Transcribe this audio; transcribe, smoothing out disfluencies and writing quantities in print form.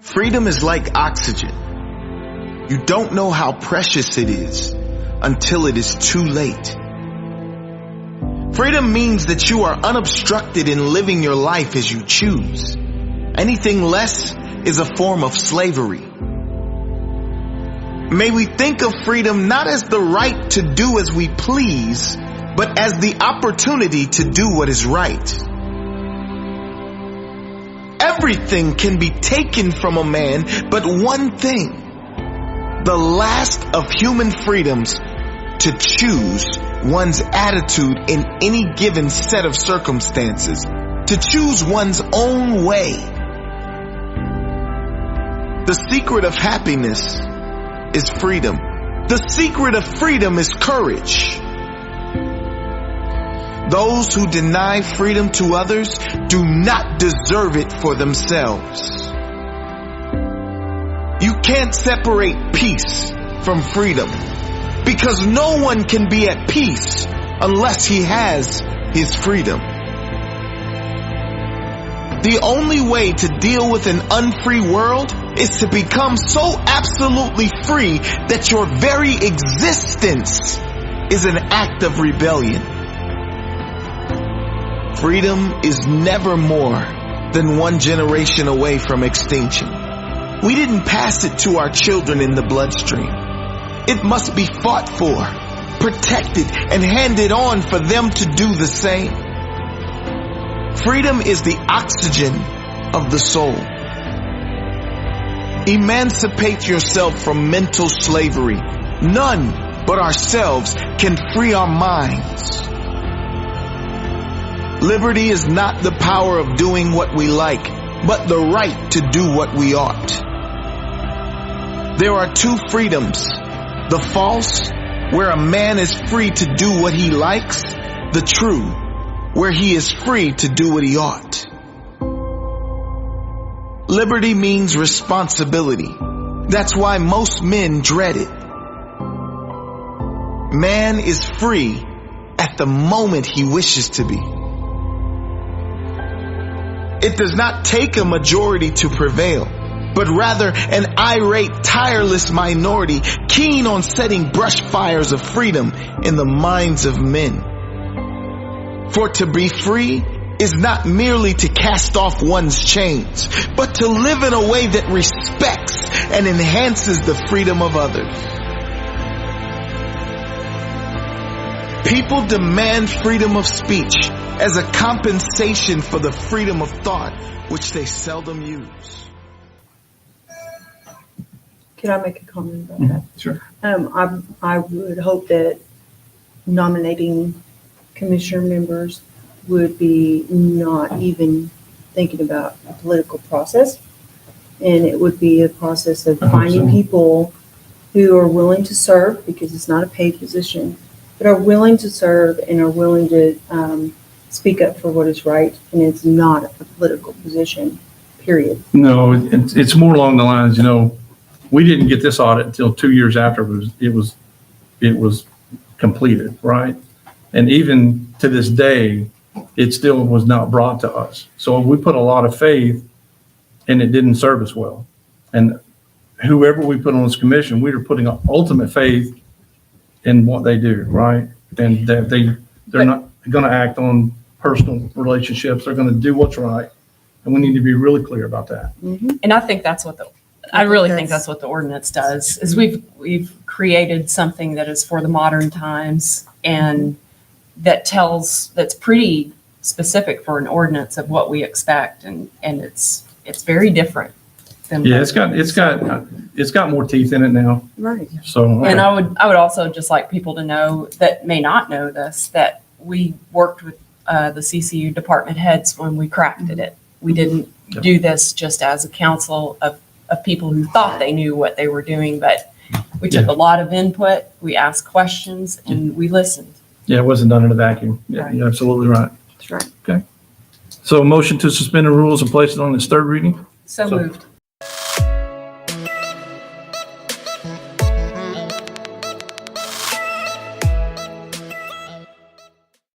Freedom is like oxygen. You don't know how precious it is until it is too late. Freedom means that you are unobstructed in living your life as you choose. Anything less is a form of slavery. May we think of freedom not as the right to do as we please, but as the opportunity to do what is right. Everything can be taken from a man, but one thing, the last of human freedoms, to choose one's attitude in any given set of circumstances, to choose one's own way. The secret of happiness is freedom. The secret of freedom is courage. Those who deny freedom to others do not deserve it for themselves. You can't separate peace from freedom, because no one can be at peace unless he has his freedom. The only way to deal with an unfree world is to become so absolutely free that your very existence is an act of rebellion. Freedom is never more than one generation away from extinction. We didn't pass it to our children in the bloodstream. It must be fought for, protected, and handed on for them to do the same. Freedom is the oxygen of the soul. Emancipate yourself from mental slavery. None but ourselves can free our minds. Liberty is not the power of doing what we like, but the right to do what we ought. There are two freedoms. The false, where a man is free to do what he likes. The true, where he is free to do what he ought. Liberty means responsibility. That's why most men dread it. Man is free at the moment he wishes to be. It does not take a majority to prevail, but rather an irate, tireless minority keen on setting brush fires of freedom in the minds of men. For to be free is not merely to cast off one's chains, but to live in a way that respects and enhances the freedom of others. People demand freedom of speech as a compensation for the freedom of thought, which they seldom use. Can I make a comment about that? Sure. I would hope that nominating commissioner members would be not even thinking about a political process, and it would be a process of finding people who are willing to serve, because it's not a paid position, but are willing to serve and are willing to speak up for what is right, and it's not a political position, period. No, it's more along the lines, we didn't get this audit until 2 years after it was completed, right? And even to this day, it still was not brought to us. So we put a lot of faith, and it didn't serve us well. And whoever we put on this commission, we were putting ultimate faith in what they do, right? And that they're not going to act on personal relationships. They're going to do what's right, and we need to be really clear about that. Mm-hmm. And I think that's what I really think that's what the ordinance does, is we've created something that is for the modern times, and that's pretty specific for an ordinance of what we expect, and it's very different than It's got more teeth in it now. Right. So And I would also just like people to know that may not know this, that we worked with the CCU department heads when we crafted it. We didn't do this just as a council of people who thought they knew what they were doing, but we took a lot of input, we asked questions, and we listened. Yeah, it wasn't done in a vacuum. Yeah, Right. you're absolutely right. That's right. Okay. So a motion to suspend the rules and place it on its third reading? So moved.